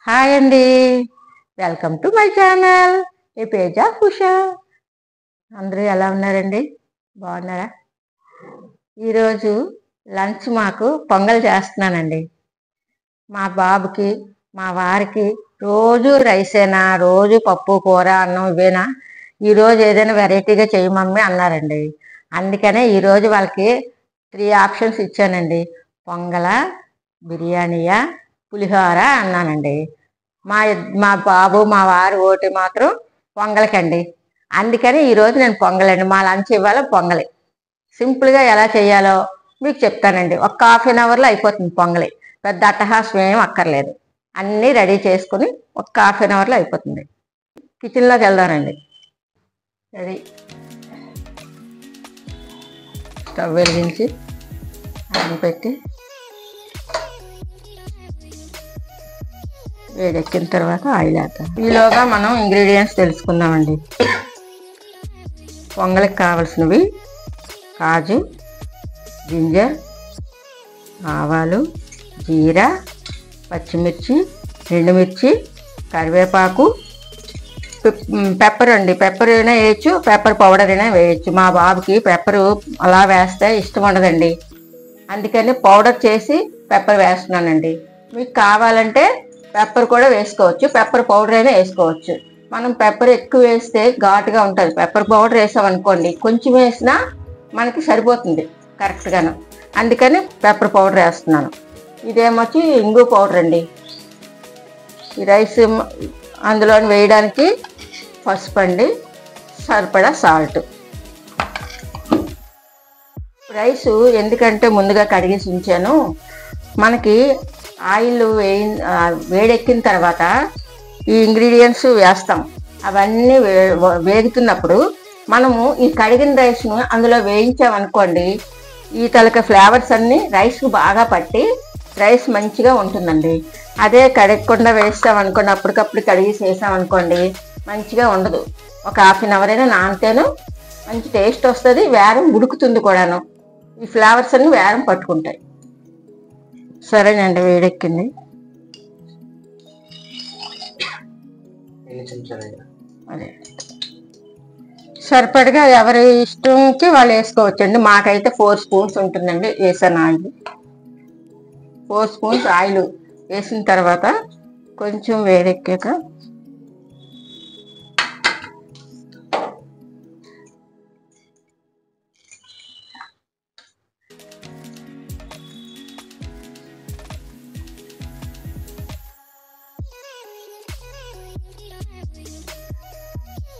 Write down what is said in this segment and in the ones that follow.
Hi అండి, welcome to my channel A page of Usha. అందరూ ఎలా ఉన్నారండి? బాగున్నారా? ఈరోజు లంచ్ మాకు పొంగల్ చేస్తున్నానండి. మా బాబుకి మా వారికి రోజు రైసేనా, రోజు పప్పు కూర అన్నం ఇవేనా, ఈరోజు ఏదైనా వెరైటీగా చేయమమ్మీ అన్నారండి. అందుకనే ఈరోజు వాళ్ళకి 3 ఆప్షన్స్ ఇచ్చానండి. పొంగల, బిర్యానీయా, పులిహోర అన్నానండి. మా బాబు మా వారు ఓటి మాత్రం పొంగలకండి. అందుకని ఈరోజు నేను పొంగలండి. మా లంచ్ ఇవ్వాలి పొంగలి. సింపుల్గా ఎలా చేయాలో మీకు చెప్తానండి. ఒక ½ అవర్లో అయిపోతుంది పొంగలి. పెద్ద అట్టహాసం ఏం అక్కర్లేదు. అన్నీ రెడీ చేసుకుని ఒక ½ అవర్లో అయిపోతుంది. కిచెన్లోకి వెళ్దానండి. రెడీ. స్టవ్ వెలిగించి అన్నం పెట్టి వేడెక్కిన తర్వాత ఆయిల్ వేద్దాం. ఈలోగా మనం ఇంగ్రీడియంట్స్ తెలుసుకుందామండి. పొంగలికి కావలసినవి కాజు, జింజర్, ఆవాలు, జీరా, పచ్చిమిర్చి, ఎండుమిర్చి, కరివేపాకు, పెప్పర్ అండి. పెప్పర్ అయినా వేయచ్చు, పెప్పర్ పౌడర్ అయినా వేయచ్చు. మా బాబుకి పెప్పర్ అలా వేస్తే ఇష్టం ఉండదండి. అందుకని పౌడర్ చేసి పెప్పర్ వేస్తున్నానండి. మీకు కావాలంటే పెప్పర్ కూడా వేసుకోవచ్చు, పెప్పర్ పౌడర్ అయినా వేసుకోవచ్చు. మనం పెప్పర్ ఎక్కువ వేస్తే ఘాటుగా ఉంటుంది. పెప్పర్ పౌడర్ వేసామనుకోండి, కొంచెం వేసినా మనకి సరిపోతుంది కరెక్ట్గాను. అందుకని పెప్పర్ పౌడర్ వేస్తున్నాను. ఇదేమొచ్చి ఇంగు పౌడర్ అండి. ఈ రైస్ అందులో వేయడానికి పసుపు అండి, సరిపడా సాల్ట్. రైసు ఎందుకంటే ముందుగా కడిగేసి ఉంచాను. మనకి ఆయిల్ వేడెక్కిన తర్వాత ఈ ఇంగ్రీడియంట్స్ వేస్తాం. అవన్నీ వేగుతున్నప్పుడు మనము ఈ కడిగిన రైస్ను అందులో వేయించామనుకోండి, ఈ తలక ఫ్లేవర్స్ అన్నీ రైస్కు బాగా పట్టి రైస్ మంచిగా ఉంటుందండి. అదే కడగకుండా వేస్తామనుకోండి, అప్పటికప్పుడు కడిగేసి వేసామనుకోండి, మంచిగా ఉండదు. ఒక ½ అయినా నానితేను మంచి టేస్ట్ వస్తుంది, వేరం ఉడుకుతుంది కూడాను. ఈ ఫ్లేవర్స్ అన్నీ వేరం పట్టుకుంటాయి. సరేనండి, వేడెక్కింది. అదే సరిపడగా ఎవరి ఇష్టంకి వాళ్ళు వేసుకోవచ్చండి. మాకైతే 4 స్పూన్స్ ఉంటుందండి. వేసాను ఆయిల్. 4 స్పూన్స్ ఆయిల్ వేసిన తర్వాత కొంచెం వేడెక్కాక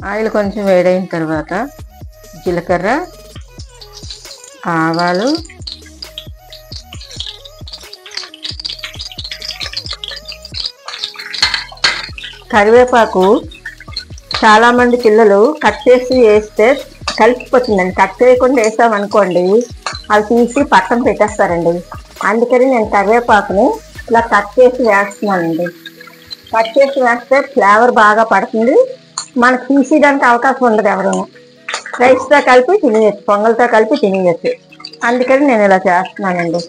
ఆయిల్ కొంచెం వేడైన తర్వాత జీలకర్ర, ఆవాలు, కరివేపాకు. చాలామంది పిల్లలు కట్ చేసి వేస్తే కలిసిపోతుందండి. కట్ చేయకుండా వేసామనుకోండి, అవి తీసి పక్కన పెట్టేస్తారండి. అందుకని నేను కరివేపాకుని ఇలా కట్ చేసి వేస్తున్నానండి. కట్ చేసి వేస్తే ఫ్లేవర్ బాగా పడుతుంది, మనకు తీసేయడానికి అవకాశం ఉండదు. ఎవరైనా రైస్తో కలిపి తినేయచ్చు, పొంగల్తో కలిపి తినేయచ్చు. అందుకని నేను ఇలా చేస్తున్నానండి.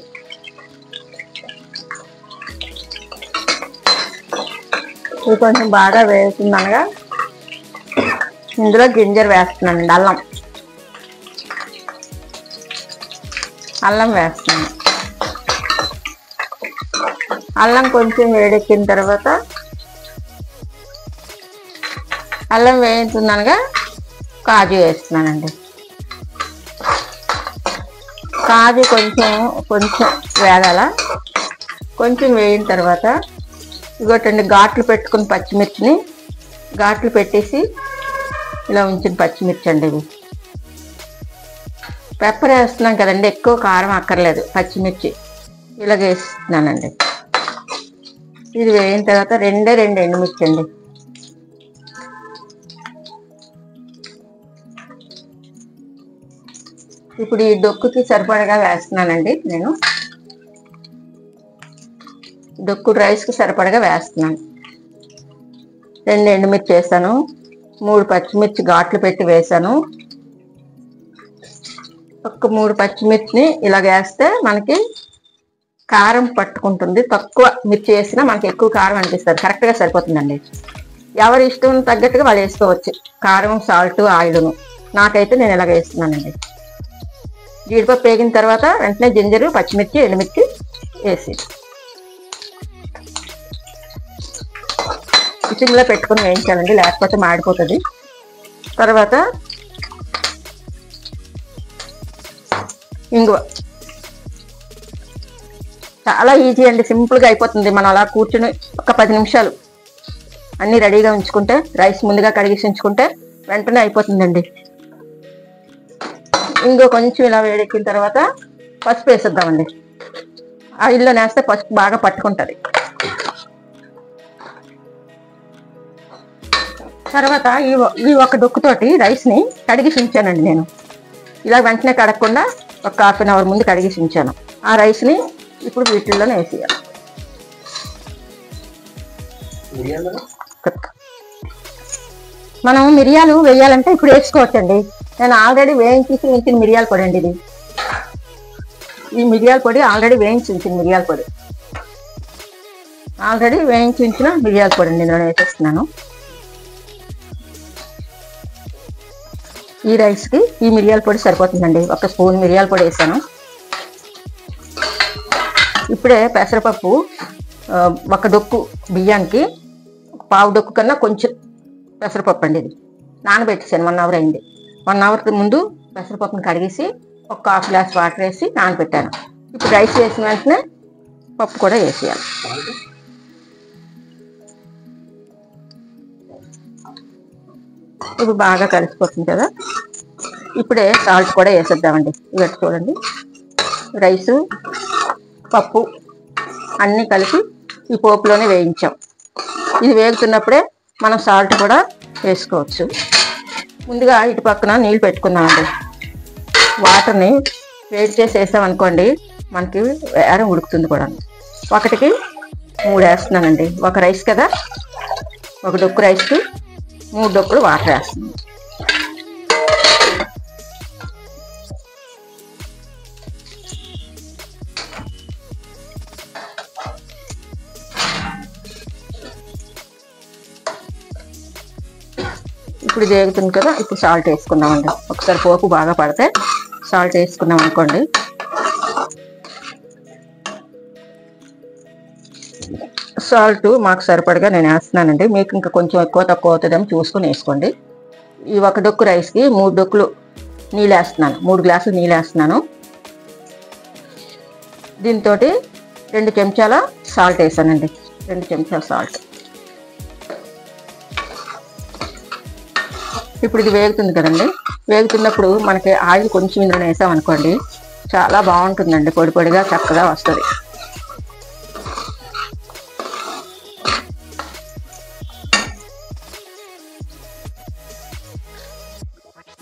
ఇది కొంచెం బాగా వేస్తుందనగా ఇందులో గింజర్ వేస్తున్నానండి. అల్లం వేస్తున్నాను. అల్లం కొంచెం వేడెక్కిన తర్వాత అల్లం వేయించుందనగా కాజు వేస్తున్నానండి. కాజు కొంచెం వేగాల. కొంచెం వేగిన తర్వాత ఇగోటండి ఘాట్లు పెట్టుకుని పచ్చిమిర్చిని ఘాట్లు పెట్టేసి ఇలా ఉంచిన పచ్చిమిర్చి అండి. ఇవి పెప్పర్ వేస్తున్నాం కదండి, ఎక్కువ కారం అక్కర్లేదు. పచ్చిమిర్చి ఇలాగ వేస్తున్నానండి. ఇది వేగిన తర్వాత 2 ఎండుమిర్చి అండి. ఇప్పుడు ఈ డొక్కుకి సరిపడగా వేస్తున్నానండి. నేను డొక్కు రైస్కి సరిపడగా వేస్తున్నాను. 2 ఎండుమిర్చి వేసాను, 3 పచ్చిమిర్చి ఘాట్లు పెట్టి వేసాను. ఒక 3 పచ్చిమిర్చిని ఇలా వేస్తే మనకి కారం పట్టుకుంటుంది. తక్కువ మిర్చి వేసినా మనకి ఎక్కువ కారం అనిపిస్తుంది. కరెక్ట్గా సరిపోతుందండి. ఎవరి ఇష్టం తగ్గట్టుగా వాళ్ళు వేసుకోవచ్చు కారం, సాల్ట్, ఆయిల్ను. నాకైతే నేను ఇలాగ వేస్తున్నానండి. జీడిపప్పు వేగిన తర్వాత వెంటనే జింజరు, పచ్చిమిర్చి, ఎండుమిర్చి వేసి సిమ్లో పెట్టుకుని వేయించాలండి, లేకపోతే మాడిపోతుంది. తర్వాత ఇంగువ. చాలా ఈజీ అండి, సింపుల్గా అయిపోతుంది. మనం అలా కూర్చుని ఒక 10 నిమిషాలు అన్నీ రెడీగా ఉంచుకుంటే, రైస్ ముందుగా కడిగేసి ఉంచుకుంటే వెంటనే అయిపోతుందండి. ఇంకో కొంచెం ఇలా వేడెక్కిన తర్వాత పసుపు వేసేద్దామండి. ఆయిల్లో నేస్తే పసుపు బాగా పట్టుకుంటుంది. తర్వాత ఈ ఒక డొక్కుతోటి రైస్ని కడిగి ఉంచానండి. నేను ఇలా వెంటనే కడగకుండా ఒక ½ గంట ముందు కడిగి ఉంచాను. ఆ రైస్ని ఇప్పుడు వీటిల్లోనే వేసేయాలి. మనం మిరియాలు వేయాలంటే ఇప్పుడు వేసుకోవచ్చండి. నేను ఆల్రెడీ వేయించి ఉంచిన మిరియాల పొడి అండి ఇది. ఈ మిరియాల పొడి ఆల్రెడీ వేయించి ఉంచిన మిరియాల పొడి. ఆల్రెడీ వేయించి ఉంచిన మిరియాల పొడి అండి నేను వేసేస్తున్నాను. ఈ రైస్కి ఈ మిరియాల పొడి సరిపోతుందండి. 1 స్పూన్ మిరియాల పొడి వేసాను. ఇప్పుడే పెసరపప్పు 1 డొక్కు బియ్యానికి 1/2 డొక్కు కన్నా కొంచెం పెసరపప్పు అండి ఇది నానబెట్టేసాను. 1 అవర్ అయింది. 1 అవర్కి ముందు పెసరపప్పుని కడిగేసి ఒక ½ గ్లాస్ వాటర్ వేసి నానబెట్టాను. ఇప్పుడు రైస్ వేసిన వెంటనే పప్పు కూడా వేసేయాలి. ఇప్పుడు బాగా కలిసిపోతుంది కదా. ఇప్పుడే సాల్ట్ కూడా వేసేద్దామండి. ఇవి చూడండి, రైసు, పప్పు అన్నీ కలిపి ఈ పోపులోనే వేయించాం. ఇది వేగుతున్నప్పుడే మనం సాల్ట్ కూడా వేసుకోవచ్చు. ముందుగా ఇటు పక్కన నీళ్ళు పెట్టుకుందామండి. వాటర్ని వేడి చేసి వేసామనుకోండి మనకి వేరం ఉడుకుతుంది కూడా. 1కి 3 వేస్తున్నానండి. 1 రైస్ కదా, 1 డొక్కు రైస్కి 3 డొక్కులు వాటర్ వేస్తున్నాను. ఇప్పుడు ఇది వేగుతుంది కదా. ఇప్పుడు సాల్ట్ వేసుకుందామండి. ఒకసారి పోపు బాగా పడితే సాల్ట్ వేసుకున్నాం అనుకోండి. సాల్ట్ మాకు సరిపడగా నేను వేస్తున్నానండి. మీకు ఇంకా కొంచెం ఎక్కువ తక్కువ అవుతుందేమో చూసుకొని వేసుకోండి. ఈ 1 డొక్కు రైస్కి 3 డొక్కులు నీళ్ళు వేస్తున్నాను. 3 గ్లాసులు నీళ్ళు వేస్తున్నాను. దీంతో 2 చెంచాల సాల్ట్ వేసానండి. 2 చెంచాల సాల్ట్. ఇప్పుడు ఇది వేగుతుంది కదండి. వేగుతున్నప్పుడు మనకి ఆయిల్ కొంచెం ఇందులో వేసామనుకోండి చాలా బాగుంటుందండి. పొడి పొడిగా చక్కగా వస్తుంది.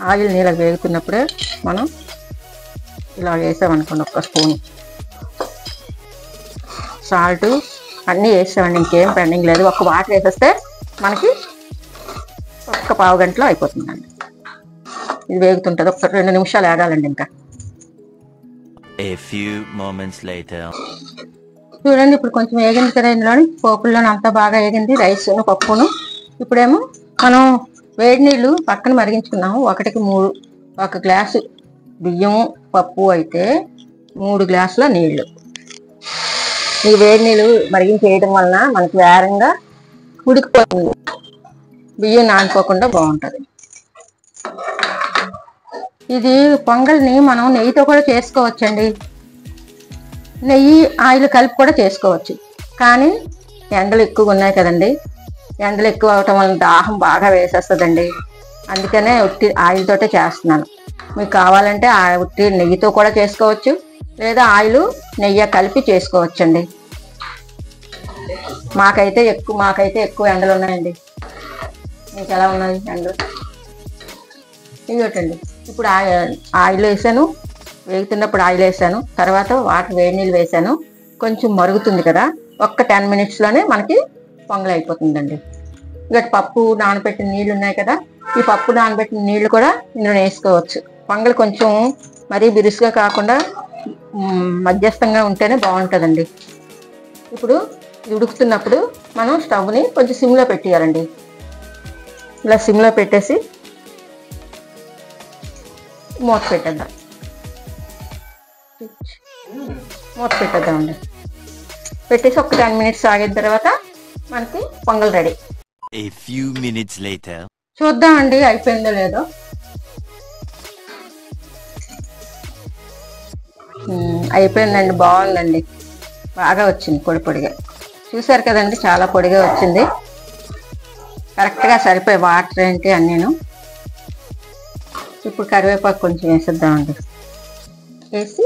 ఆయిల్ నీళ్ళ వేగుతున్నప్పుడే మనం ఇలా వేసామనుకోండి 1 స్పూన్ సాల్ట్ అన్నీ వేసామండి. ఇంకేం పెండింగ్ లేదు. 1 వాటర్ వేసేస్తే మనకి 1 పావు గంటలో అయిపోతుందండి. ఇది వేగుతుంటుంది. 2 నిమిషాలు ఆగాలండి. ఇంకా చూడండి, ఇప్పుడు కొంచెం వేగింది కదా. ఇందులోని పోపుల్లోని అంతా బాగా వేగింది, రైస్ను, పప్పును. ఇప్పుడేమో మనం వేడి నీళ్ళు పక్కన మరిగించుకున్నాము. 1కి 3, 1 గ్లాసు బియ్యము, పప్పు అయితే 3 గ్లాసుల నీళ్లు. ఈ వేడి నీళ్ళు మరిగించేయడం వలన మనకి వేరంగా ఉడికిపోతుంది. బియ్యం నానిపోకుండా బాగుంటుంది. ఇది పొంగల్ని మనం నెయ్యితో కూడా చేసుకోవచ్చండి. నెయ్యి, ఆయిల్ కలిపి కూడా చేసుకోవచ్చు. కానీ ఎండలు ఎక్కువగా ఉన్నాయి కదండి. ఎండలు ఎక్కువ అవటం వల్ల దాహం బాగా వేసేస్తుందండి. అందుకనే ఉట్టి ఆయిల్ తోటే చేస్తున్నాను. మీకు కావాలంటే ఉట్టి నెయ్యితో కూడా చేసుకోవచ్చు, లేదా ఆయిల్ నెయ్యి కలిపి చేసుకోవచ్చండి. మాకైతే ఎక్కువ ఎండలు ఉన్నాయండి. మీకు ఎలా ఉన్నాయి ఎండలు? ఇవ్వటండి. ఇప్పుడు ఆయిల్ వేసాను. వేగుతున్నప్పుడు ఆయిల్ వేసాను. తర్వాత వాటర్ వేడి నీళ్ళు వేసాను. కొంచెం మరుగుతుంది కదా. 10 మినిట్స్లోనే మనకి పొంగల్ అయిపోతుందండి. ఇంకటి పప్పు నానబెట్టిన నీళ్ళు ఉన్నాయి కదా. ఈ పప్పు నానబెట్టిన నీళ్ళు కూడా ఇందులో వేసుకోవచ్చు. పొంగల్ కొంచెం మరీ బిరుసుగా కాకుండా మధ్యస్థంగా ఉంటేనే బాగుంటుందండి. ఇప్పుడు ఇది ఉడుకుతున్నప్పుడు మనం స్టవ్ని కొంచెం సిమ్లో పెట్టేయాలండి. ఇలా సిమ్లో పెట్టేసి మూత పెట్టేద్దాం. మూత పెట్టేద్దామండి. పెట్టేసి ఒక 10 మినిట్స్ ఆగిన తర్వాత మనకి పొంగల్ రెడీ. చూద్దామండి అయిపోయిందో లేదో. అయిపోయిందండి, బాగుందండి, బాగా వచ్చింది పొడి పొడిగా. చూసారు కదండి, చాలా పొడిగా వచ్చింది. కరెక్ట్గా సరిపోయి వాటర్ ఏంటి అన్నీను. ఇప్పుడు కరివేపాకు కొంచెం వేసేద్దామండి. వేసి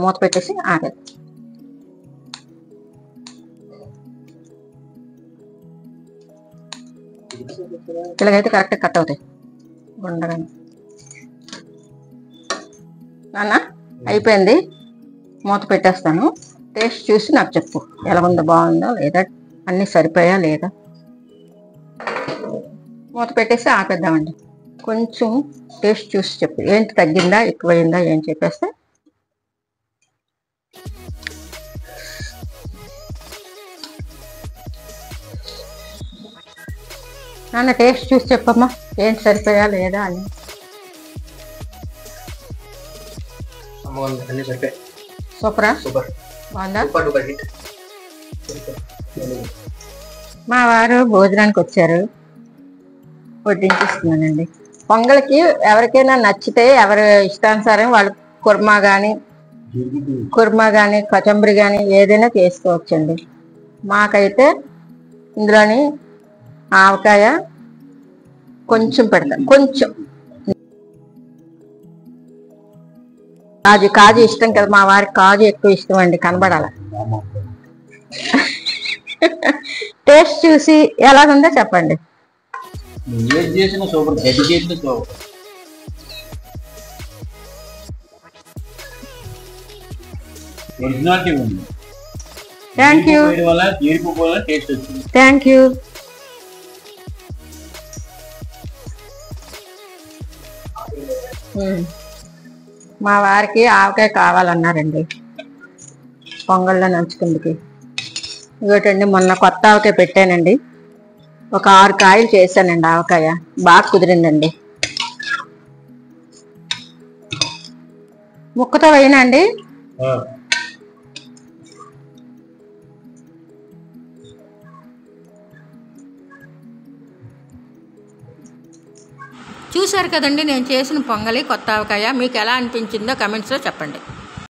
మూత పెట్టేసి ఆగేద్దాం. ఇలాగైతే కరెక్ట్గా కట్ అవుతాయి గుండగా. నాన్న అయిపోయింది, మూత పెట్టేస్తాను. టేస్ట్ చూసి నాకు చెప్పు ఎలా ఉందో, బాగుందో లేదా, అన్నీ సరిపోయా లేదా. మూత పెట్టేసి ఆపేద్దామండి. కొంచెం టేస్ట్ చూసి చెప్పు, ఏంటి తగ్గిందా ఎక్కువైందా ఏం చెప్పేస్తే. నాన్న టేస్ట్ చూసి చెప్పమ్మా, ఏంటి సరిపోయా లేదా అని. సూపరా? బాగుందా? మా వారు భోజనానికి వచ్చారు, వడ్డించిస్తున్నానండి. పొంగల్కి ఎవరికైనా నచ్చితే ఎవరి ఇష్టానుసారం వాళ్ళు కుర్మా కానీ కచంబరి కానీ ఏదైనా చేసుకోవచ్చండి. మాకైతే ఇందులోని ఆవకాయ కొంచెం పెడతాం, కొంచెం కాజు ఇష్టం కదా మా వారికి, కాజు ఎక్కువ ఇష్టం అండి, కనబడాల. టేస్ట్ చూసి ఎలాగుందో చెప్పండి. Thank you. Thank you. మా వారికి ఆవకాయ కావాలన్నారండి పొంగల్లో నంచుకుందుకి. ఇదొకటండి, మొన్న కొత్త ఆవకాయ పెట్టానండి, ఒక 6 కాయలు చేశానండి. ఆవకాయ బాగా కుదిరిందండి. ముక్కతో వేయనండి. చూశారు కదండి నేను చేసిన పొంగలి కొత్త ఆవకాయ. మీకు ఎలా అనిపించిందో కమెంట్స్లో చెప్పండి.